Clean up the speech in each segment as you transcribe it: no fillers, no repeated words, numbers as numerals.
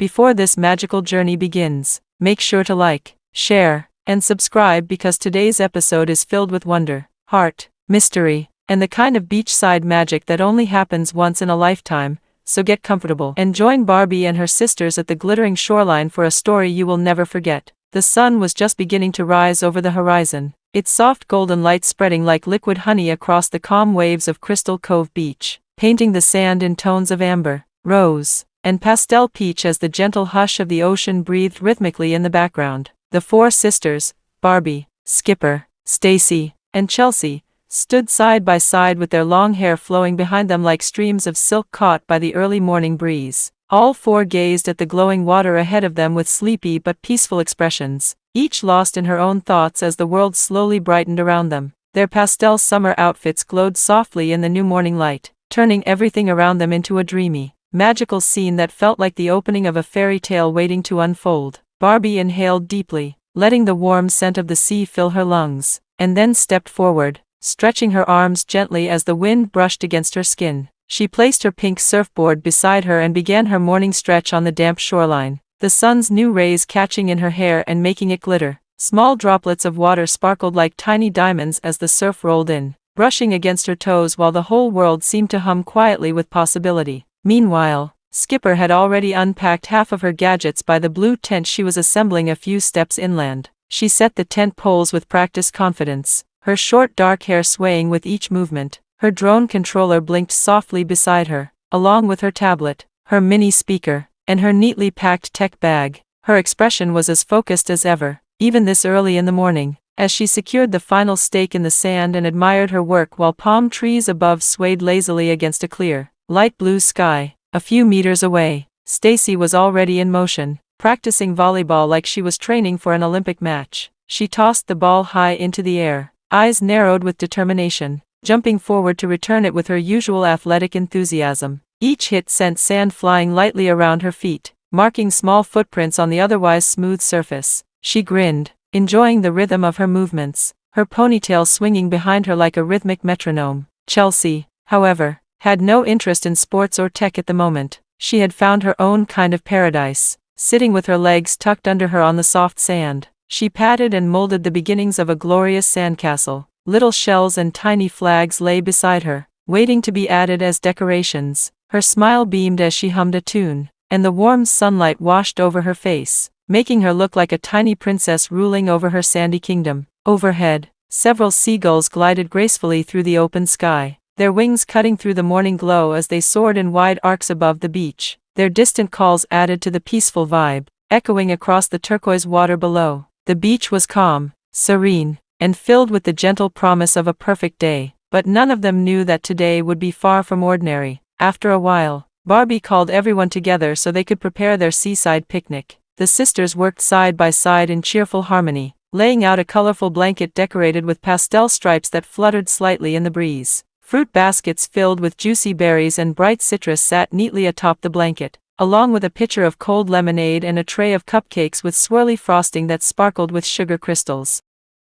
Before this magical journey begins, make sure to like, share, and subscribe because today's episode is filled with wonder, heart, mystery, and the kind of beachside magic that only happens once in a lifetime. So get comfortable and join Barbie and her sisters at the glittering shoreline for a story you will never forget. The sun was just beginning to rise over the horizon, its soft golden light spreading like liquid honey across the calm waves of Crystal Cove beach, painting the sand in tones of amber, rose, and pastel peach as the gentle hush of the ocean breathed rhythmically in the background. The four sisters, Barbie, Skipper, Stacie, and Chelsea, stood side by side with their long hair flowing behind them like streams of silk caught by the early morning breeze. All four gazed at the glowing water ahead of them with sleepy but peaceful expressions, each lost in her own thoughts as the world slowly brightened around them. Their pastel summer outfits glowed softly in the new morning light, turning everything around them into a dreamy, magical scene that felt like the opening of a fairy tale waiting to unfold. Barbie inhaled deeply, letting the warm scent of the sea fill her lungs, and then stepped forward, stretching her arms gently as the wind brushed against her skin. She placed her pink surfboard beside her and began her morning stretch on the damp shoreline, the sun's new rays catching in her hair and making it glitter. Small droplets of water sparkled like tiny diamonds as the surf rolled in, brushing against her toes while the whole world seemed to hum quietly with possibility. Meanwhile, Skipper had already unpacked half of her gadgets by the blue tent she was assembling a few steps inland. She set the tent poles with practiced confidence, her short dark hair swaying with each movement. Her drone controller blinked softly beside her, along with her tablet, her mini speaker, and her neatly packed tech bag. Her expression was as focused as ever, even this early in the morning, as she secured the final stake in the sand and admired her work while palm trees above swayed lazily against a clear, light blue sky. A few meters away, Stacie was already in motion, practicing volleyball like she was training for an Olympic match. She tossed the ball high into the air, eyes narrowed with determination, jumping forward to return it with her usual athletic enthusiasm. Each hit sent sand flying lightly around her feet, marking small footprints on the otherwise smooth surface. She grinned, enjoying the rhythm of her movements, her ponytail swinging behind her like a rhythmic metronome. Chelsea, however, had no interest in sports or tech at the moment. She had found her own kind of paradise, sitting with her legs tucked under her on the soft sand. She patted and molded the beginnings of a glorious sandcastle. Little shells and tiny flags lay beside her, waiting to be added as decorations. Her smile beamed as she hummed a tune, and the warm sunlight washed over her face, making her look like a tiny princess ruling over her sandy kingdom. Overhead, several seagulls glided gracefully through the open sky, their wings cutting through the morning glow as they soared in wide arcs above the beach. Their distant calls added to the peaceful vibe, echoing across the turquoise water below. The beach was calm, serene, and filled with the gentle promise of a perfect day. But none of them knew that today would be far from ordinary. After a while, Barbie called everyone together so they could prepare their seaside picnic. The sisters worked side by side in cheerful harmony, laying out a colorful blanket decorated with pastel stripes that fluttered slightly in the breeze. Fruit baskets filled with juicy berries and bright citrus sat neatly atop the blanket, along with a pitcher of cold lemonade and a tray of cupcakes with swirly frosting that sparkled with sugar crystals.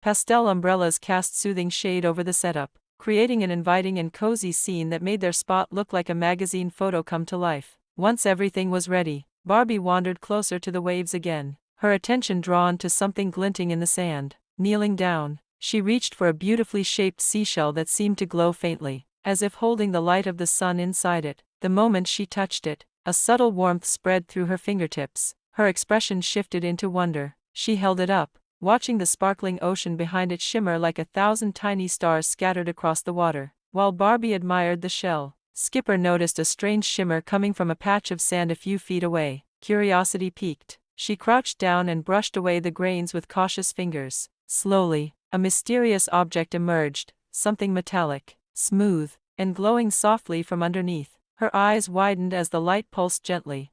Pastel umbrellas cast soothing shade over the setup, creating an inviting and cozy scene that made their spot look like a magazine photo come to life. Once everything was ready, Barbie wandered closer to the waves again, her attention drawn to something glinting in the sand. Kneeling down, she reached for a beautifully shaped seashell that seemed to glow faintly, as if holding the light of the sun inside it. The moment she touched it, a subtle warmth spread through her fingertips. Her expression shifted into wonder. She held it up, watching the sparkling ocean behind it shimmer like 1,000 tiny stars scattered across the water. While Barbie admired the shell, Skipper noticed a strange shimmer coming from a patch of sand a few feet away. Curiosity piqued. She crouched down and brushed away the grains with cautious fingers. Slowly, a mysterious object emerged, something metallic, smooth, and glowing softly from underneath. Her eyes widened as the light pulsed gently.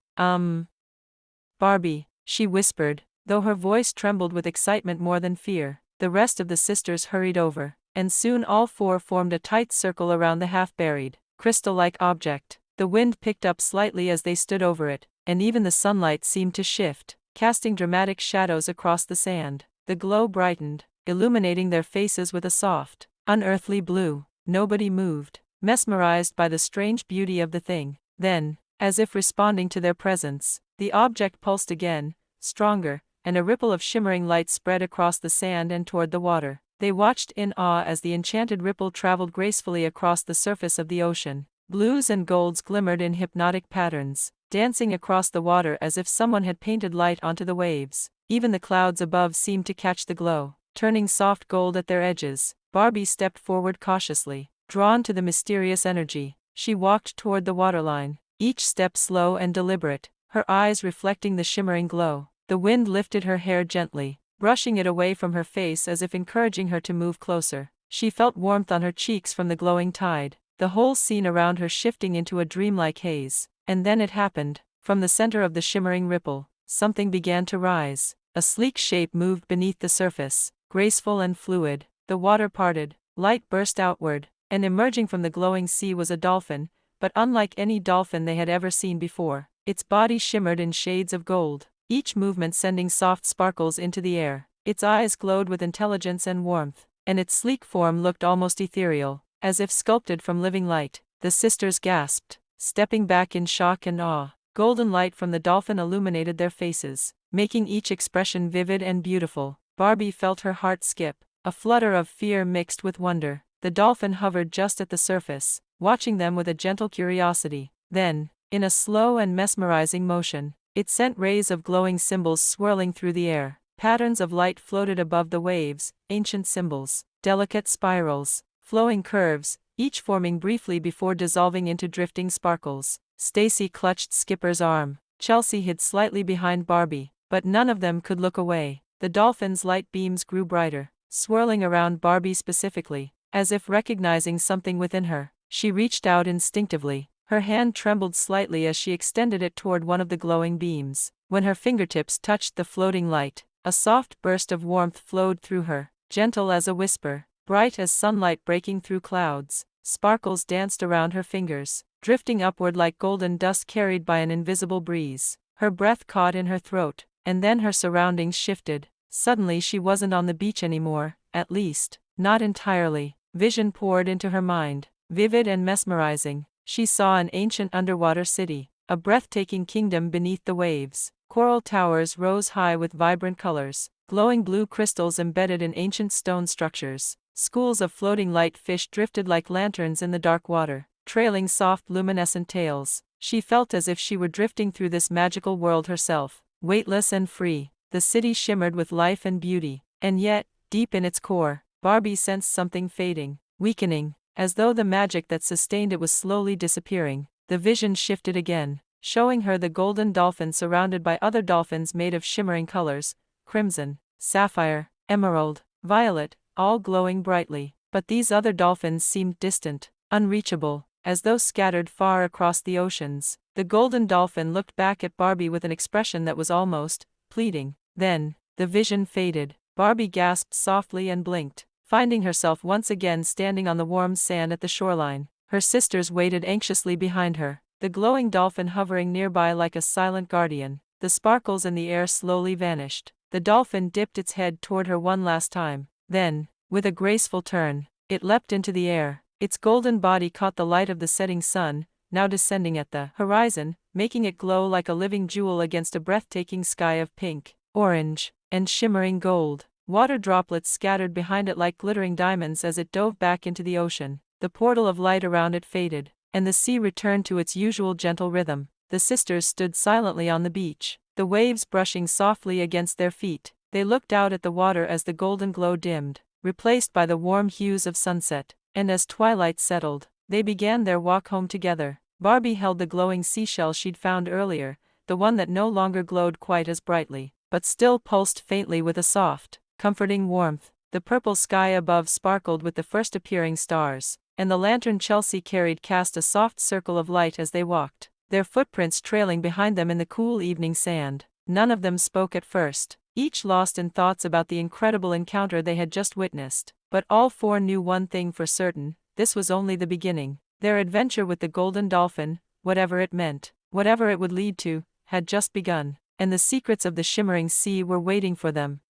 Barbie, she whispered, though her voice trembled with excitement more than fear. The rest of the sisters hurried over, and soon all four formed a tight circle around the half-buried, crystal-like object. The wind picked up slightly as they stood over it, and even the sunlight seemed to shift, casting dramatic shadows across the sand. The glow brightened, illuminating their faces with a soft, unearthly blue. Nobody moved, mesmerized by the strange beauty of the thing. Then, as if responding to their presence, The object pulsed again, stronger, and a ripple of shimmering light spread across the sand and toward the water. They watched in awe as the enchanted ripple traveled gracefully across the surface of the ocean. Blues and golds glimmered in hypnotic patterns, dancing across the water as if someone had painted light onto the waves. Even the clouds above seemed to catch the glow, turning soft gold at their edges. Barbie stepped forward cautiously, drawn to the mysterious energy. She walked toward the waterline, each step slow and deliberate, her eyes reflecting the shimmering glow. The wind lifted her hair gently, brushing it away from her face as if encouraging her to move closer. She felt warmth on her cheeks from the glowing tide, the whole scene around her shifting into a dreamlike haze. And then it happened. From the center of the shimmering ripple, something began to rise. A sleek shape moved beneath the surface, graceful and fluid. The water parted, light burst outward, and emerging from the glowing sea was a dolphin, but unlike any dolphin they had ever seen before. Its body shimmered in shades of gold, each movement sending soft sparkles into the air. Its eyes glowed with intelligence and warmth, and its sleek form looked almost ethereal, as if sculpted from living light. The sisters gasped, stepping back in shock and awe. Golden light from the dolphin illuminated their faces, making each expression vivid and beautiful. Barbie felt her heart skip, a flutter of fear mixed with wonder. The dolphin hovered just at the surface, watching them with a gentle curiosity. Then, in a slow and mesmerizing motion, it sent rays of glowing symbols swirling through the air. Patterns of light floated above the waves, ancient symbols, delicate spirals, flowing curves, each forming briefly before dissolving into drifting sparkles. Stacie clutched Skipper's arm. Chelsea hid slightly behind Barbie, but none of them could look away. The dolphin's light beams grew brighter, swirling around Barbie specifically, as if recognizing something within her. She reached out instinctively. Her hand trembled slightly as she extended it toward one of the glowing beams. When her fingertips touched the floating light, a soft burst of warmth flowed through her, gentle as a whisper, bright as sunlight breaking through clouds. Sparkles danced around her fingers, drifting upward like golden dust carried by an invisible breeze. Her breath caught in her throat, and then her surroundings shifted. Suddenly she wasn't on the beach anymore, at least, not entirely. Vision poured into her mind, vivid and mesmerizing. She saw an ancient underwater city, a breathtaking kingdom beneath the waves. Coral towers rose high with vibrant colors, glowing blue crystals embedded in ancient stone structures. Schools of floating light fish drifted like lanterns in the dark water, trailing soft luminescent tails. She felt as if she were drifting through this magical world herself, weightless and free. The city shimmered with life and beauty, and yet, deep in its core, Barbie sensed something fading, weakening, as though the magic that sustained it was slowly disappearing. The vision shifted again, showing her the golden dolphin surrounded by other dolphins made of shimmering colors, crimson, sapphire, emerald, violet, all glowing brightly. But these other dolphins seemed distant, unreachable, as though scattered far across the oceans. The golden dolphin looked back at Barbie with an expression that was almost pleading. Then, the vision faded. Barbie gasped softly and blinked, finding herself once again standing on the warm sand at the shoreline. Her sisters waited anxiously behind her, the glowing dolphin hovering nearby like a silent guardian. The sparkles in the air slowly vanished. The dolphin dipped its head toward her one last time. Then, with a graceful turn, it leapt into the air. Its golden body caught the light of the setting sun, now descending at the horizon, making it glow like a living jewel against a breathtaking sky of pink, orange, and shimmering gold. Water droplets scattered behind it like glittering diamonds as it dove back into the ocean. The portal of light around it faded, and the sea returned to its usual gentle rhythm. The sisters stood silently on the beach, the waves brushing softly against their feet. They looked out at the water as the golden glow dimmed, replaced by the warm hues of sunset, and as twilight settled, they began their walk home together. Barbie held the glowing seashell she'd found earlier, the one that no longer glowed quite as brightly, but still pulsed faintly with a soft, comforting warmth. The purple sky above sparkled with the first appearing stars, and the lantern Chelsea carried cast a soft circle of light as they walked, their footprints trailing behind them in the cool evening sand. None of them spoke at first, each lost in thoughts about the incredible encounter they had just witnessed. But all four knew one thing for certain: this was only the beginning. Their adventure with the golden dolphin, whatever it meant, whatever it would lead to, had just begun, and the secrets of the shimmering sea were waiting for them.